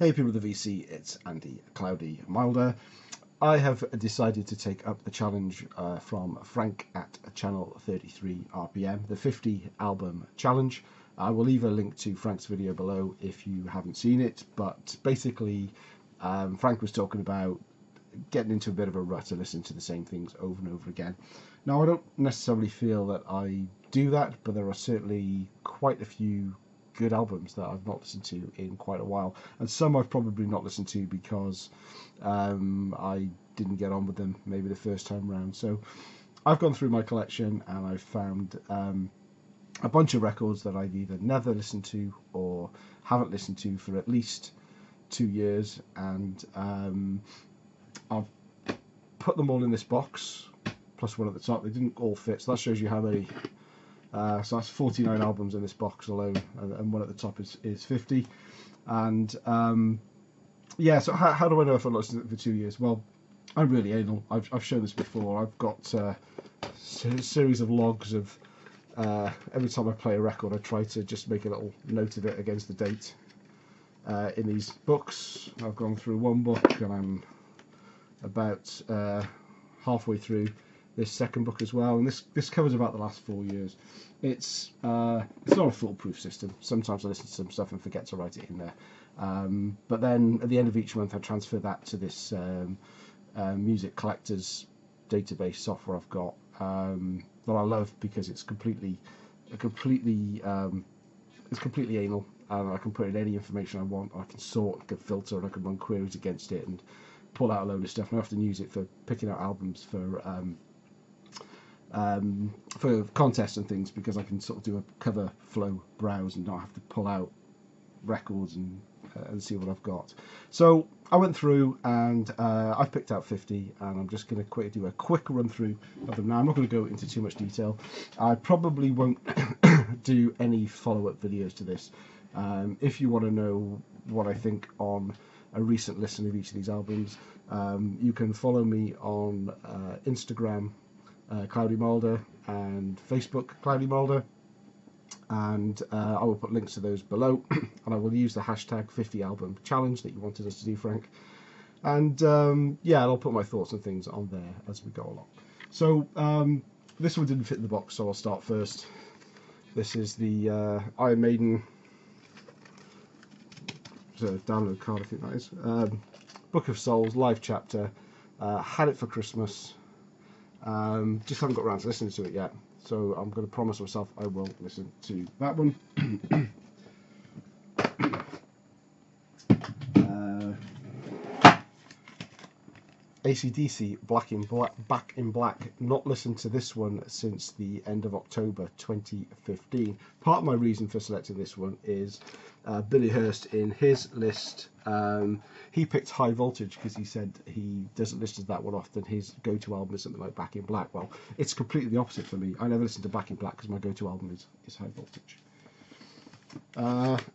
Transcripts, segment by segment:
Hey people of the VC, it's Andy Cloudy Milder. I have decided to take up the challenge from Frank at channel 33 RPM, the 50 album challenge. I will leave a link to Frank's video below if you haven't seen it, but basically Frank was talking about getting into a bit of a rut and listening to the same things over and over again. Now, I don't necessarily feel that I do that, but there are certainly quite a few good albums that I've not listened to in quite a while, and some I've probably not listened to because I didn't get on with them maybe the first time round. So I've gone through my collection and I've found a bunch of records that I've either never listened to or haven't listened to for at least 2 years, and I've put them all in this box plus one at the top. They didn't all fit, so that shows you how many. So that's 49 albums in this box alone, and one at the top is 50. And yeah, so how do I know if I've listened to it for 2 years? Well, I'm really anal. I've shown this before. I've got a series of logs of every time I play a record, I try to just make a little note of it against the date in these books. I've gone through one book and I'm about halfway through this second book as well, and this covers about the last 4 years. It's not a foolproof system. Sometimes I listen to some stuff and forget to write it in there, but then at the end of each month I transfer that to this music collectors database software I've got that I love because it's completely anal, and I can put in any information I want. I can sort, I can filter, and I can run queries against it and pull out a load of stuff. And I often use it for picking out albums for contests and things, because I can sort of do a cover flow browse and not have to pull out records and see what I've got. So I went through and I've picked out 50, and I'm just going to do a quick run through of them now. I'm not going to go into too much detail. I probably won't do any follow-up videos to this. If you want to know what I think on a recent listen of each of these albums, you can follow me on Instagram, Cloudy Milder, and Facebook, Cloudy Milder, and I will put links to those below, and I will use the hashtag 50 album challenge that you wanted us to do, Frank, and yeah, I'll put my thoughts and things on there as we go along. So this one didn't fit in the box, so I'll start first. This is the Iron Maiden download card, I think that is. Book of Souls live chapter. Had it for Christmas. Just haven't got around to listening to it yet, so I'm going to promise myself I will listen to that one. AC/DC Back in Black. Not listened to this one since the end of October 2015. Part of my reason for selecting this one is Billy Hurst, in his list, he picked High Voltage because he said he doesn't listen to that one often. His go-to album is something like Back in Black. Well, it's completely the opposite for me. I never listen to Back in Black because my go-to album is High Voltage.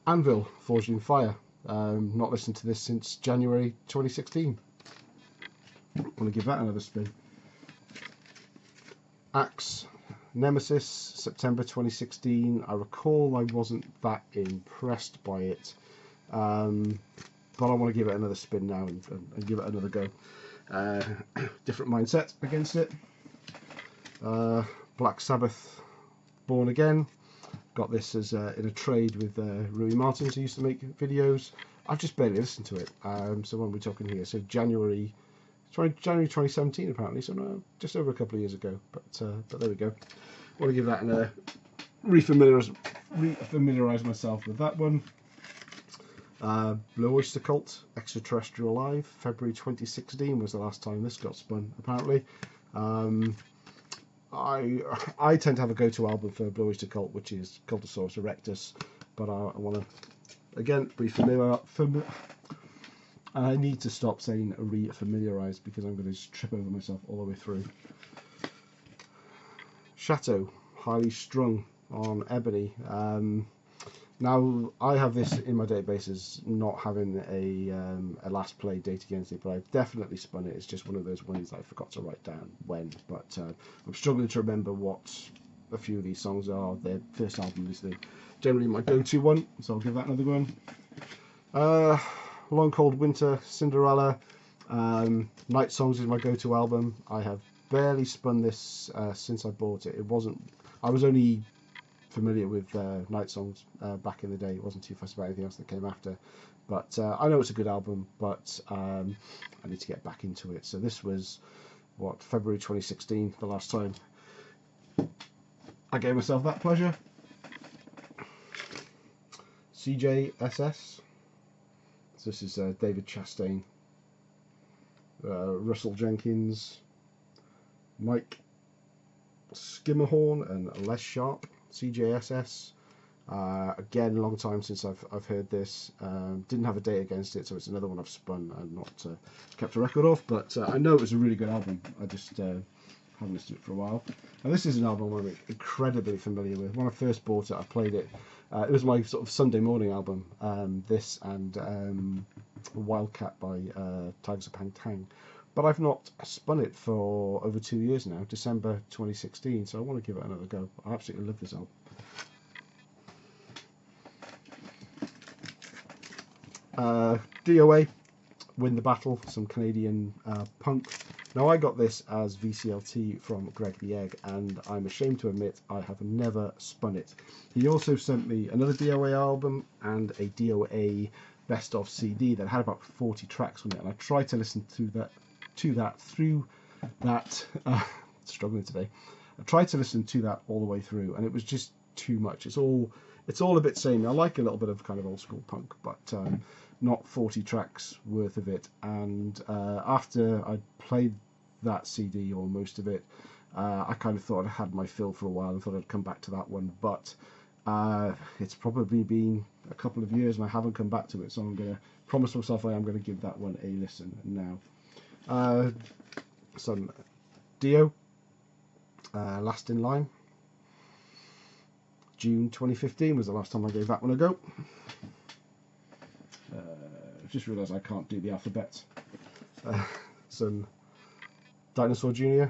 Anvil, Forged in Fire. Not listened to this since January 2016. I want to give that another spin. Axe, Nemesis, September 2016. I recall I wasn't that impressed by it, but I want to give it another spin now and give it another go. Different mindset against it. Black Sabbath, Born Again. Got this as in a trade with Rui Martins, who used to make videos. I've just barely listened to it. So when we're talking here, so January 2017 apparently, so no, just over a couple of years ago, but there we go. I want to give that a refamiliarise myself with that one. Blue Oyster Cult, Extraterrestrial Live, February 2016 was the last time this got spun, apparently. I tend to have a go-to album for Blue Oyster Cult, which is Cultosaurus Erectus, but I want to, again, I need to stop saying re-familiarise because I'm going to just trip over myself all the way through. Chateau, Highly Strung on Ebony. Now, I have this in my database as not having a last play date against it, but I've definitely spun it. It's just one of those ones I forgot to write down when, but I'm struggling to remember what a few of these songs are. Their first album is generally my go-to one, so I'll give that another one. Long Cold Winter, Cinderella. Night Songs is my go-to album. I have barely spun this since I bought it. I was only familiar with Night Songs back in the day. It wasn't too fussed about anything else that came after. But I know it's a good album, but I need to get back into it. So this was, what, February 2016, the last time I gave myself that pleasure. CJSS. So this is David Chastain, Russell Jenkins, Mike Skimmerhorn and Les Sharp. CJSS. Again, long time since I've heard this. Didn't have a date against it, so it's another one I've spun and not kept a record of. But I know it was a really good album. I just haven't listened to it for a while. And this is an album I'm incredibly familiar with. When I first bought it, I played it. It was my sort of Sunday morning album. This and Wildcat by Tigers of Pang Tang. But I've not spun it for over 2 years now, December 2016, so I want to give it another go. I absolutely love this album. DOA, Win the Battle, some Canadian punk. Now I got this as VCLT from Greg the Egg, and I'm ashamed to admit I have never spun it. He also sent me another DOA album and a DOA best of CD that had about 40 tracks on it, and I tried to listen through that struggling today. I tried to listen to that all the way through, and it was just too much. It's all a bit samey. I like a little bit of kind of old school punk, but not 40 tracks worth of it. And after I played that CD or most of it, I kind of thought I had my fill for a while and thought I'd come back to that one, but it's probably been a couple of years and I haven't come back to it, so I'm going to promise myself I am going to give that one a listen now. Some Dio, Last in Line. June 2015 was the last time I gave that one a go. I've just realised I can't do the alphabet. Some Dinosaur Jr.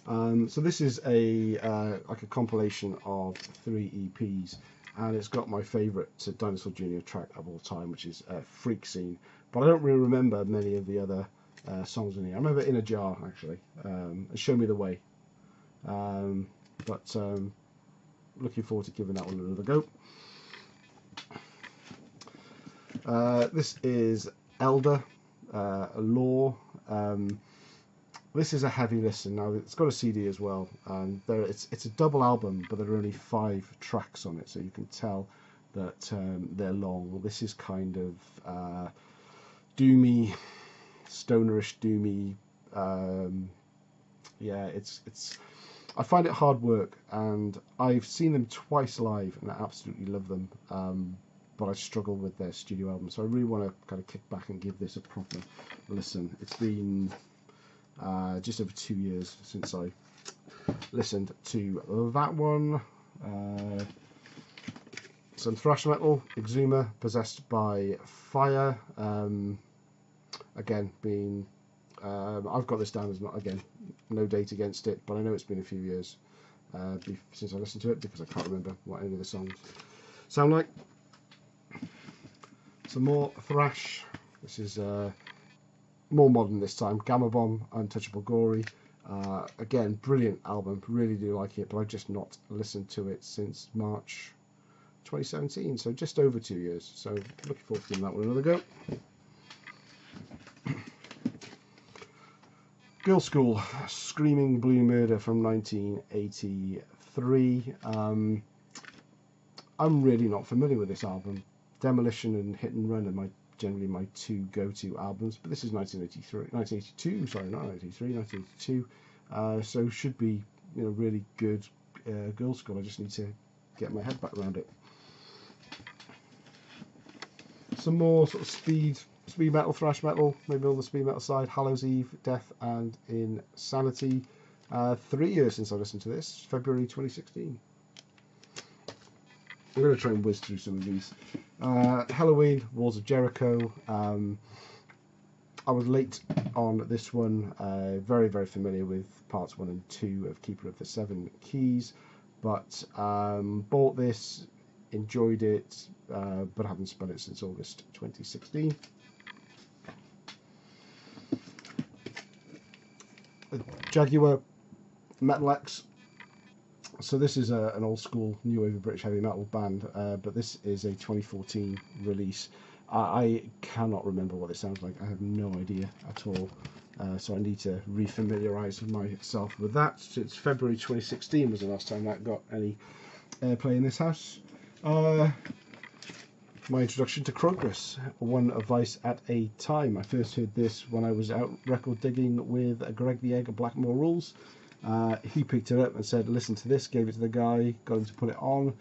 So this is like a compilation of 3 EPs, and it's got my favourite Dinosaur Jr. track of all time, which is Freak Scene. But I don't really remember many of the other songs in here. I remember In a Jar, actually, and Show Me the Way. But looking forward to giving that one another go. This is Elder, Law. This is a heavy listen. Now it's got a CD as well, and it's a double album, but there are only 5 tracks on it, so you can tell that they're long. This is kind of doomy, stonerish doomy. Yeah, it's. I find it hard work, and I've seen them twice live, and I absolutely love them. But I struggle with their studio album, so I really want to kind of kick back and give this a proper listen. It's been just over 2 years since I listened to that one. Some thrash metal, Exuma, Possessed by Fire. Again, being I've got this down as not, again, no date against it, but I know it's been a few years since I listened to it, because I can't remember what any of the songs sound like. Some more thrash. This is more modern this time. Gamma Bomb, Untouchable Gory. Again, brilliant album. Really do like it, but I've just not listened to it since March 2017, so just over 2 years. So looking forward to giving that one another go. Girl School, Screaming Blue Murder from 1983. I'm really not familiar with this album. Demolition and Hit and Run are generally my 2 go-to albums, but this is 1982, sorry, not 1983, 1982. So should be, really good Girl School. I just need to get my head back around it. Some more sort of speed metal, thrash metal, maybe on the speed metal side. Hallows Eve, Death and Insanity. 3 years since I listened to this, February 2016. I'm going to try and whiz through some of these. Halloween, Walls of Jericho. I was late on this one. Very, very familiar with parts 1 and 2 of Keeper of the Seven Keys, but bought this enjoyed it, but haven't spun it since August 2016. Jaguar Metal X. So this is an old school new wave of British heavy metal band, but this is a 2014 release. I cannot remember what it sounds like. I have no idea at all. So I need to re-familiarise myself with that. Since February 2016 was the last time that got any airplay in this house. My introduction to Progress, One Vice at a Time. I first heard this when I was out record digging with Greg the Egg at Blackmore Rules. He picked it up and said, listen to this, gave it to the guy, got him to put it on.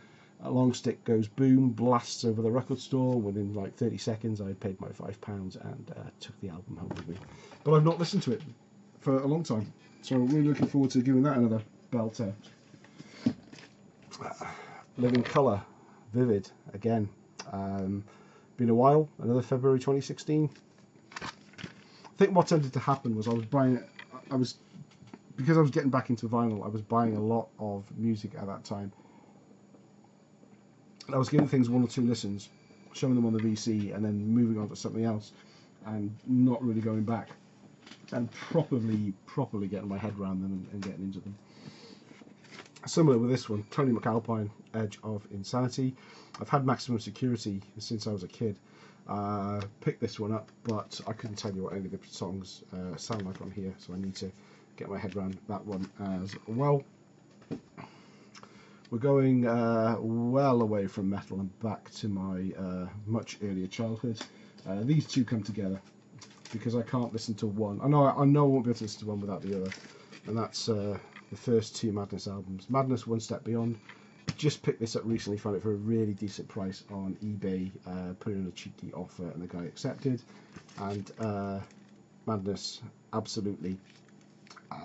A long stick goes boom, blasts over the record store. Within like 30 seconds I paid my £5 and took the album home with me. But I've not listened to it for a long time, so I'm really looking forward to giving that another belter. Living Colour, Vivid, again. Been a while, another February 2016. I think what tended to happen was because I was getting back into vinyl, I was buying a lot of music at that time. I was giving things 1 or 2 listens, showing them on the VC, and then moving on to something else, and not really going back and properly getting my head around them and getting into them. Similar with this one, Tony McAlpine, Edge of Insanity. I've had Maximum Security since I was a kid. Picked this one up, but I couldn't tell you what any of the songs sound like on here, so I need to get my head around that one as well. We're going well away from metal and back to my much earlier childhood. These two come together because I can't listen to one. I know I won't be able to listen to one without the other, and that's the first 2 Madness albums. Madness, One Step Beyond. Just picked this up recently, found it for a really decent price on eBay, put in a cheeky offer and the guy accepted. And Madness, absolutely.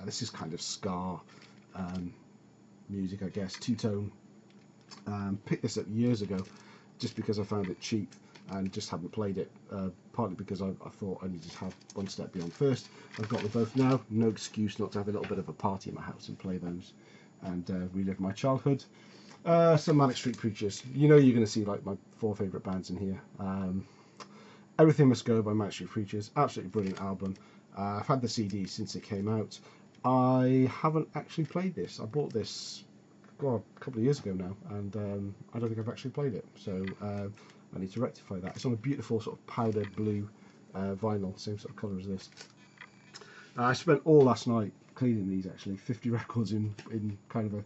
This is kind of ska music, I guess, 2-tone. Picked this up years ago just because I found it cheap and just haven't played it, partly because I thought I needed to have One Step Beyond first. I've got them both now, no excuse not to have a little bit of a party in my house and play those and relive my childhood. Some Manic Street Preachers. You know you're going to see like my 4 favourite bands in here. Everything Must Go by Manic Street Preachers, absolutely brilliant album. I've had the CD since it came out. I haven't actually played this. I bought this a couple of years ago now, and I don't think I've actually played it, so I need to rectify that. It's on a beautiful sort of powdered blue vinyl, same sort of colour as this. I spent all last night cleaning these, actually. 50 records in kind of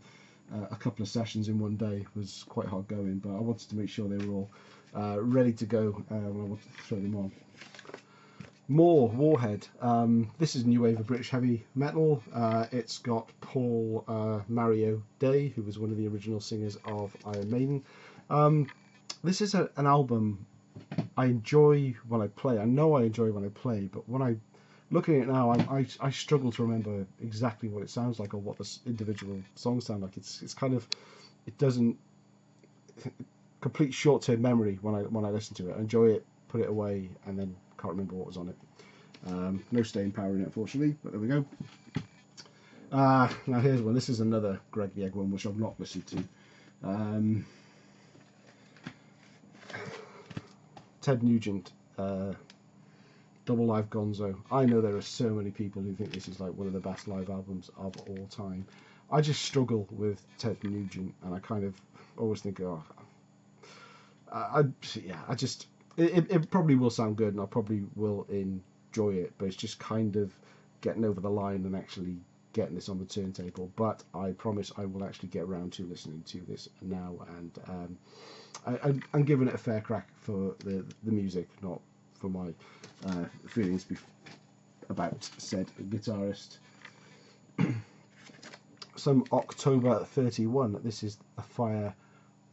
a couple of sessions in one day was quite hard going, but I wanted to make sure they were all ready to go when I wanted to throw them on. More Warhead. This is new wave of British heavy metal. It's got Paul Mario Day, who was one of the original singers of Iron Maiden. This is an album I enjoy when I play. I know I enjoy when I play, but when I looking at it now, I struggle to remember exactly what it sounds like or what the individual songs sound like. It's kind of, it doesn't, complete short-term memory when I listen to it. I enjoy it, put it away, and then can't remember what was on it. No staying power in it, unfortunately, but there we go. Now here's one. This is another Greg the Egg one, which I've not listened to. Ted Nugent, Double Live Gonzo. I know there are so many people who think this is like one of the best live albums of all time. I just struggle with Ted Nugent, and I kind of always think, it probably will sound good, and I probably will enjoy it, but it's just kind of getting over the line and actually getting this on the turntable. But I promise I will actually get around to listening to this now, and I'm giving it a fair crack for the music, not for my feelings about said guitarist. Some October 31. This is A Fire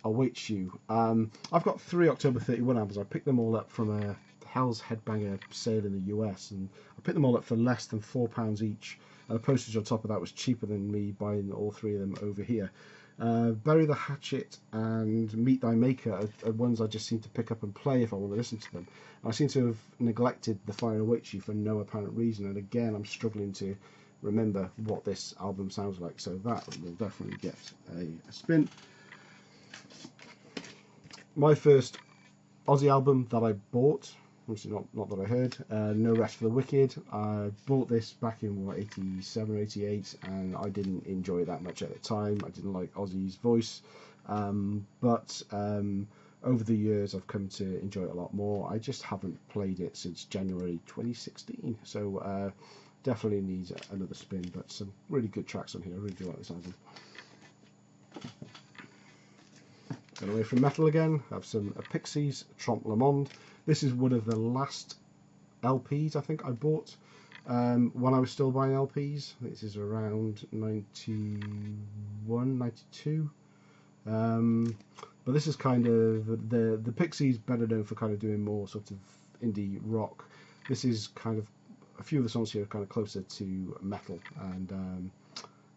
Awaits You. I've got 3 October 31 albums. I picked them all up from a Hell's Headbanger sale in the US, and I picked them all up for less than £4 each. And the postage on top of that was cheaper than me buying all 3 of them over here. Bury the Hatchet and Meet Thy Maker are ones I just seem to pick up and play if I want to listen to them. I seem to have neglected The Fire Awaits You for no apparent reason, and again I'm struggling to remember what this album sounds like, so that will definitely get a spin. My first Aussie album that I bought, which is not that I heard, No Rest for the Wicked. I bought this back in, what, 87 or 88, and I didn't enjoy it that much at the time. I didn't like Ozzy's voice, but over the years I've come to enjoy it a lot more. I just haven't played it since January 2016, so definitely needs another spin, but some really good tracks on here. I really do like this album. Going away from metal again, have some Pixies, Trompe Le Monde. This is one of the last LPs I think I bought when I was still buying LPs. This is around 91, 92. But this is kind of the Pixies, better known for kind of doing more sort of indie rock. This is kind of, a few of the songs here are kind of closer to metal, and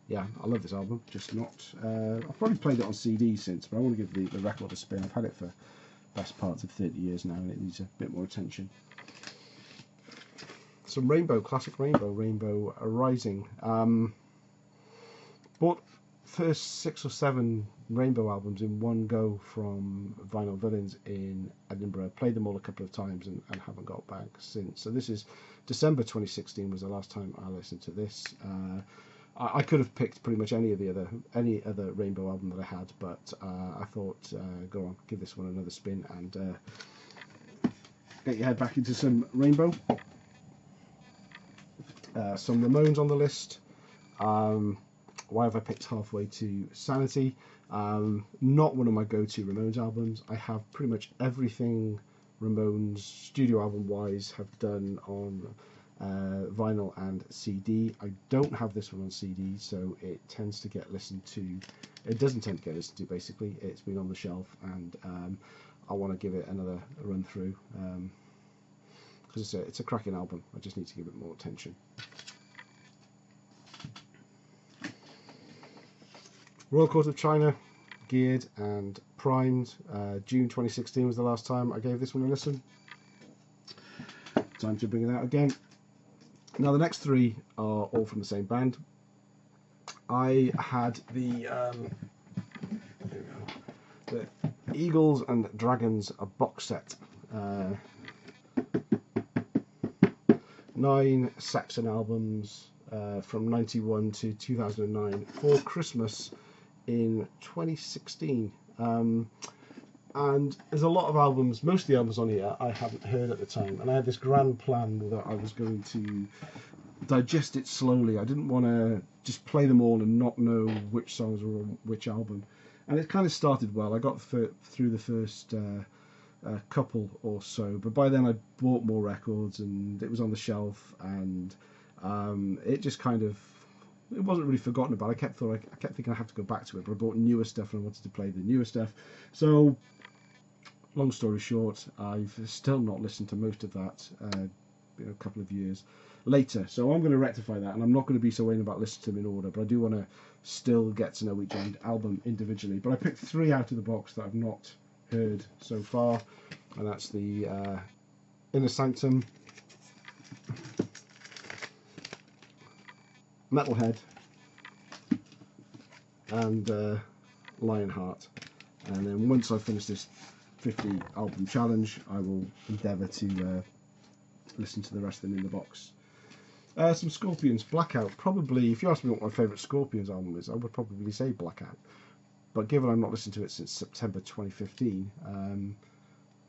yeah, I love this album. Just not. I've probably played it on CD since, but I want to give the record a spin. I've had it for best parts of 30 years now, and it needs a bit more attention. Some Rainbow, classic Rainbow Rising. Bought first 6 or 7 Rainbow albums in one go from Vinyl Villains in Edinburgh. Played them all a couple of times and haven't got back since. So this is December 2016 was the last time I listened to this. I could have picked pretty much any other Rainbow album that I had, but I thought, go on, give this one another spin and get your head back into some Rainbow. Some Ramones on the list. Why have I picked Halfway to Sanity? Not one of my go-to Ramones albums. I have pretty much everything Ramones studio album wise have done on vinyl and CD. I don't have this one on CD, so it tends to get listened to. It doesn't tend to get listened to, basically. It's been on the shelf, and I want to give it another run through, because it's a cracking album. I just need to give it more attention. Royal Court of China, geared and primed. June 2016 was the last time I gave this one a listen. Time to bring it out again. Now the next 3 are all from the same band. I had the Eagles and Dragons box set. 9 Saxon albums from 91 to 2009 for Christmas in 2016. And there's a lot of albums, most of the albums on here I haven't heard at the time, and I had this grand plan that I was going to digest it slowly. I didn't want to just play them all and not know which songs were on which album, and it kind of started well. I got through the first couple or so, but by then I bought more records and it was on the shelf, and it just kind of, it wasn't really forgotten about. I kept thinking I have to go back to it, but I bought newer stuff and I wanted to play the newer stuff. So long story short, I've still not listened to most of that a couple of years later. So I'm going to rectify that, and I'm not going to be so worried about listening to them in order, but I do want to still get to know each album individually. But I picked 3 out of the box that I've not heard so far, and that's the Inner Sanctum, Metalhead, and Lionheart. And then once I finish this 50 album challenge, I will endeavour to listen to the rest of them in the box. Some Scorpions, Blackout. Probably, if you ask me what my favourite Scorpions album is, I would probably say Blackout. But given I've not listened to it since September 2015,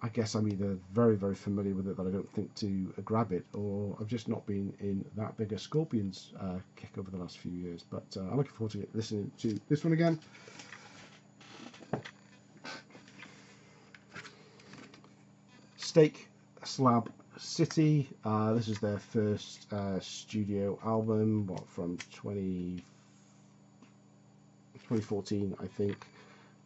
I guess I'm either very, very familiar with it that I don't think to grab it, or I've just not been in that big a Scorpions kick over the last few years. But I'm looking forward to listening to this one again. Steak Slab City. This is their first studio album, from 2014, I think.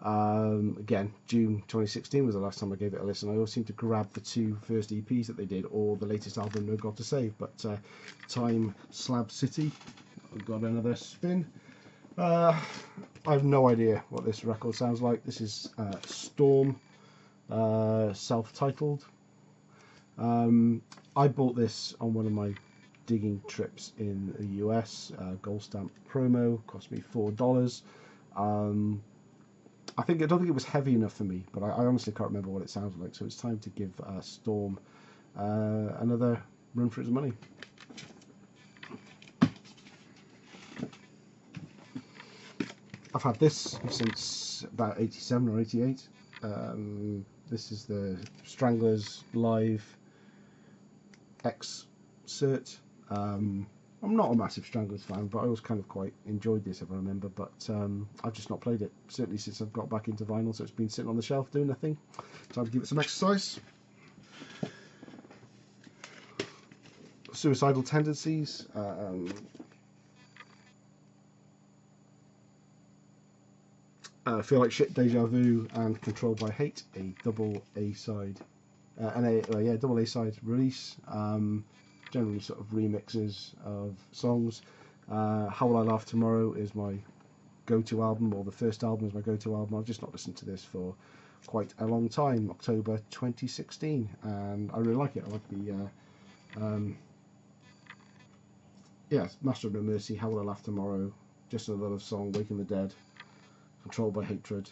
Again, June 2016 was the last time I gave it a listen. I always seem to grab the 2 first EPs that they did, or the latest album, No God to Save. But Time Slab City, I've got another spin. I have no idea what this record sounds like. This is Storm, self-titled. I bought this on one of my digging trips in the US. Gold stamp promo, cost me $4. I don't think it was heavy enough for me, but I honestly can't remember what it sounded like. So it's time to give Storm another run for its money. I've had this since about 87 or 88. This is the Stranglers Live X-Cert. I'm not a massive Stranglers fan, but I always kind of quite enjoyed this, if I remember. But I've just not played it, certainly since I've got back into vinyl, so it's been sitting on the shelf doing nothing. Time to give it some exercise. Suicidal Tendencies. Feel Like Shit, Deja Vu, and Controlled by Hate, a double A-side. Double A-side release. Generally sort of remixes of songs. How Will I Laugh Tomorrow is my go-to album, or the first album is my go-to album. I've just not listened to this for quite a long time, October 2016, and I really like it. I like the Master of No Mercy, How Will I Laugh Tomorrow, Just Another Love Song, Waking the Dead, Controlled by Hatred,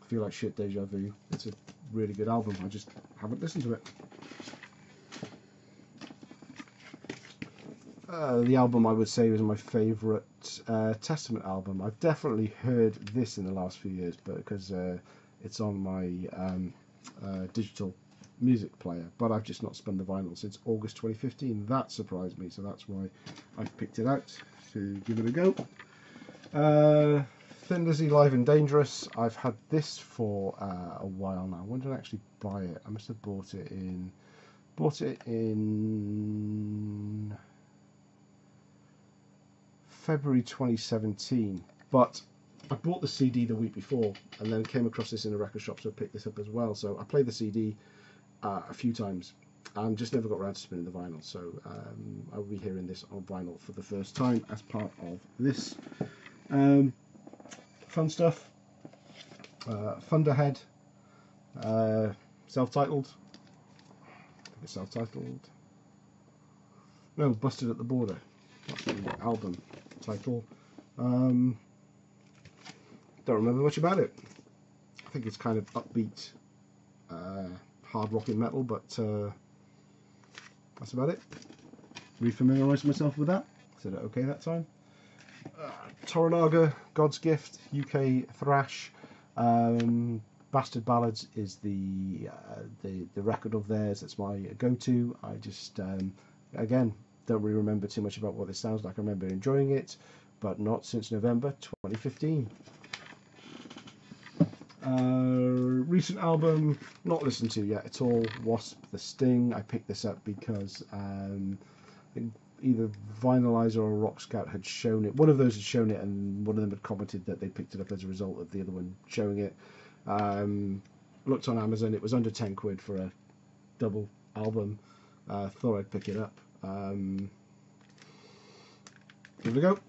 Feel Like Shit, Deja Vu. It's a really good album. I just haven't listened to it. The album I would say was my favourite Testament album. I've definitely heard this in the last few years, but because it's on my digital music player, but I've just not spun the vinyl since August 2015. That surprised me, so that's why I've picked it out to give it a go. Thin Lizzy Live and Dangerous. I've had this for a while now. When did I actually buy it? I must have bought it in February 2017, but I bought the CD the week before and then came across this in a record shop, so I picked this up as well. So I played the CD a few times and just never got around to spinning the vinyl, so I will be hearing this on vinyl for the first time as part of this. Fun stuff. Thunderhead, self-titled. I think it's self-titled. No, Busted at the Border. That's the album title. Don't remember much about it. I think it's kind of upbeat, hard rocking metal, but that's about it. Refamiliarised myself with that. Said it okay that time. Toranaga, God's Gift, UK thrash. Bastard Ballads is the record of theirs. That's my go-to. I just again don't really remember too much about what this sounds like. I remember enjoying it, but not since November 2015. Recent album, not listened to yet at all. Wasp the Sting. I picked this up because either Vinylizer or Rock Scout had shown it. One of those had shown it, and one of them had commented that they picked it up as a result of the other one showing it. Looked on Amazon, it was under 10 quid for a double album. Thought I'd pick it up. Here we go.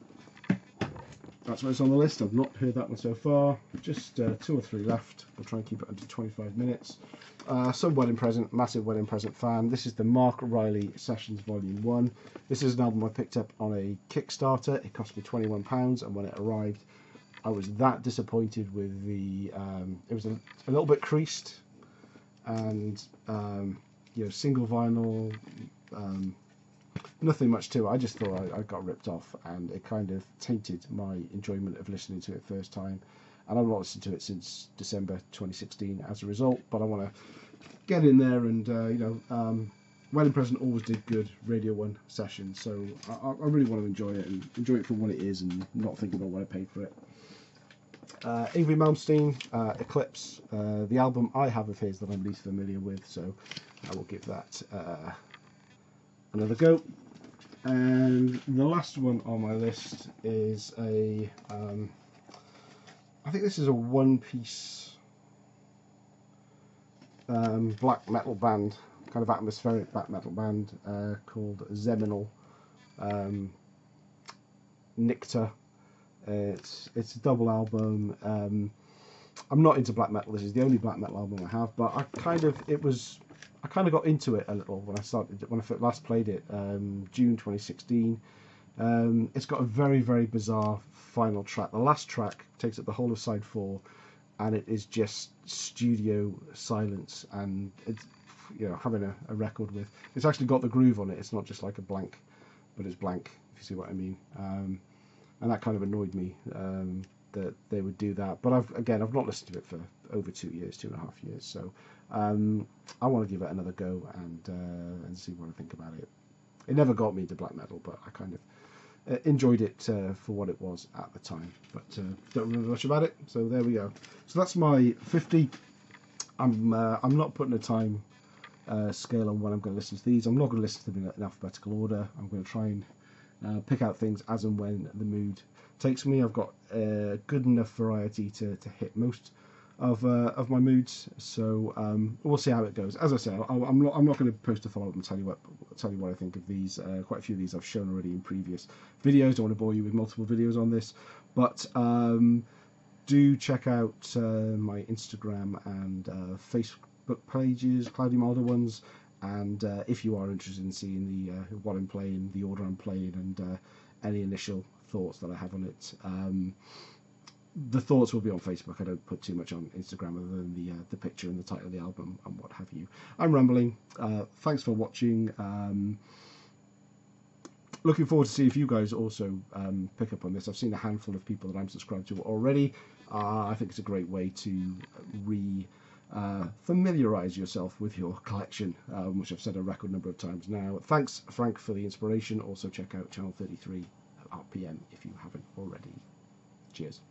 That's what's on the list. I've not heard that one so far. Just 2 or 3 left. I'll try and keep it under 25 minutes. Some wedding present, massive wedding present fan. This is the Mark Riley Sessions Volume 1. This is an album I picked up on a Kickstarter. It cost me £21, and when it arrived, I was that disappointed with the. It was a little bit creased, and single vinyl. Nothing much to it. I just thought I got ripped off, and it kind of tainted my enjoyment of listening to it first time. And I've not listened to it since December 2016 as a result. But I want to get in there, and Wedding Present always did good Radio 1 sessions, so I really want to enjoy it, and enjoy it for what it is, and not think about what I paid for it. Yngwie Malmsteen, Eclipse, the album I have of his that I'm least familiar with, so I will give that another go. And the last one on my list is I think this is a one-piece black metal band, kind of atmospheric black metal band called Zeminal Nicta. It's a double album. I'm not into black metal. This is the only black metal album I have, but I kind of got into it a little when I last played it, June 2016. It's got a very, very bizarre final track. The last track takes up the whole of side 4, and it is just studio silence, and it's, you know, having a record with, it's actually got the groove on it. It's not just like a blank, but it's blank, if you see what I mean. And that kind of annoyed me, that they would do that. But I've not listened to it for over 2 years, 2.5 years. So I want to give it another go and see what I think about it. It never got me to black metal, but I kind of enjoyed it for what it was at the time. But don't remember much about it. So there we go. So that's my 50. I'm not putting a time scale on when I'm going to listen to these. I'm not going to listen to them in alphabetical order. I'm going to try and pick out things as and when the mood takes me. I've got good enough variety to hit most of my moods. So we'll see how it goes. As I say, I'm not going to post a follow up and tell you what I think of these. Quite a few of these I've shown already in previous videos. I don't want to bore you with multiple videos on this, but do check out my Instagram and Facebook pages, Cloudy Milder ones, and if you are interested in seeing the what I'm playing, the order I'm playing, and any initial thoughts that I have on it, the thoughts will be on Facebook. I don't put too much on Instagram other than the picture and the title of the album and what have you. I'm rambling. Thanks for watching. Looking forward to see if you guys also pick up on this. I've seen a handful of people that I'm subscribed to already. I think it's a great way to familiarise yourself with your collection, which I've said a record number of times now. Thanks, Frank, for the inspiration. Also check out channel 33 RPM if you haven't already. Cheers.